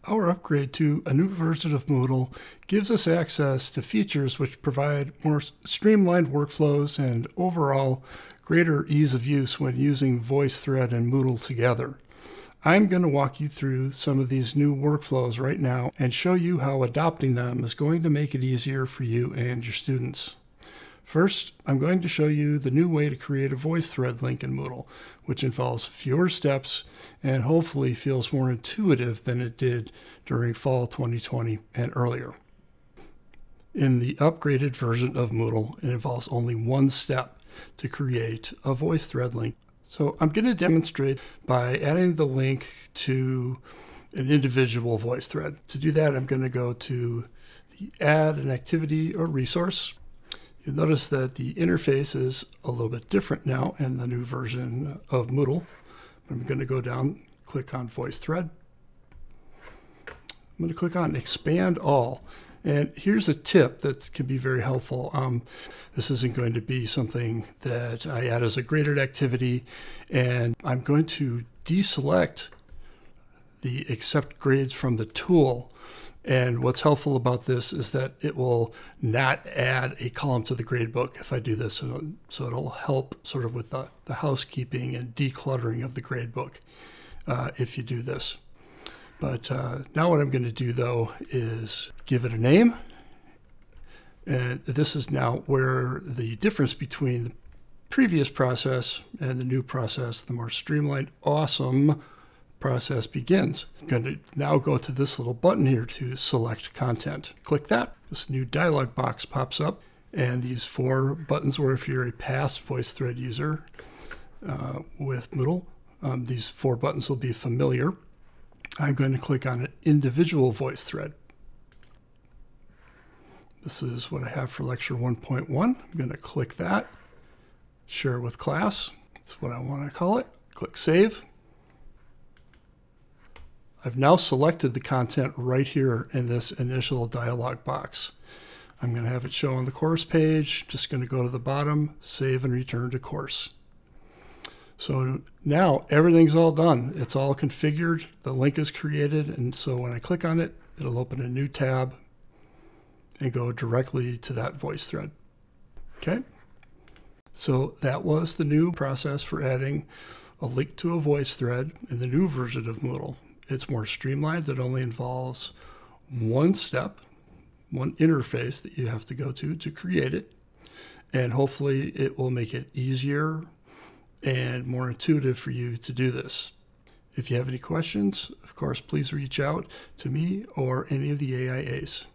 Our upgrade to a new version of Moodle gives us access to features which provide more streamlined workflows and overall greater ease of use when using VoiceThread and Moodle together. I'm going to walk you through some of these new workflows right now and show you how adopting them is going to make it easier for you and your students. First, I'm going to show you the new way to create a VoiceThread link in Moodle, which involves fewer steps and hopefully feels more intuitive than it did during fall 2020 and earlier. In the upgraded version of Moodle, it involves only one step to create a VoiceThread link. So I'm going to demonstrate by adding the link to an individual VoiceThread. To do that, I'm going to go to the Add an Activity or Resource. You'll notice that the interface is a little bit different now in the new version of Moodle. I'm going to go down, click on VoiceThread. I'm going to click on Expand All. And here's a tip that can be very helpful. This isn't going to be something that I add as a graded activity, and I'm going to deselect the Accept Grades from the tool. And what's helpful about this is that it will not add a column to the gradebook if I do this. So it'll help sort of with the housekeeping and decluttering of the gradebook if you do this. But now what I'm going to do, though, is give it a name. And this is now where the difference between the previous process and the new process, the more streamlined, awesome process begins. I'm going to now go to this little button here to select content. Click that. This new dialog box pops up, and these four buttons were if you're a past VoiceThread user with Moodle. These four buttons will be familiar. I'm going to click on an individual VoiceThread. This is what I have for lecture 1.1. I'm going to click that. Share with class. That's what I want to call it. Click Save. I've now selected the content right here in this initial dialog box. I'm going to have it show on the course page. Just going to go to the bottom, save and return to course. So now everything's all done. It's all configured. The link is created. And so when I click on it, it'll open a new tab and go directly to that VoiceThread. Okay. So that was the new process for adding a link to a VoiceThread in the new version of Moodle. It's more streamlined. It only involves one step, one interface that you have to go to create it. And hopefully it will make it easier and more intuitive for you to do this. If you have any questions, of course, please reach out to me or any of the AIAs.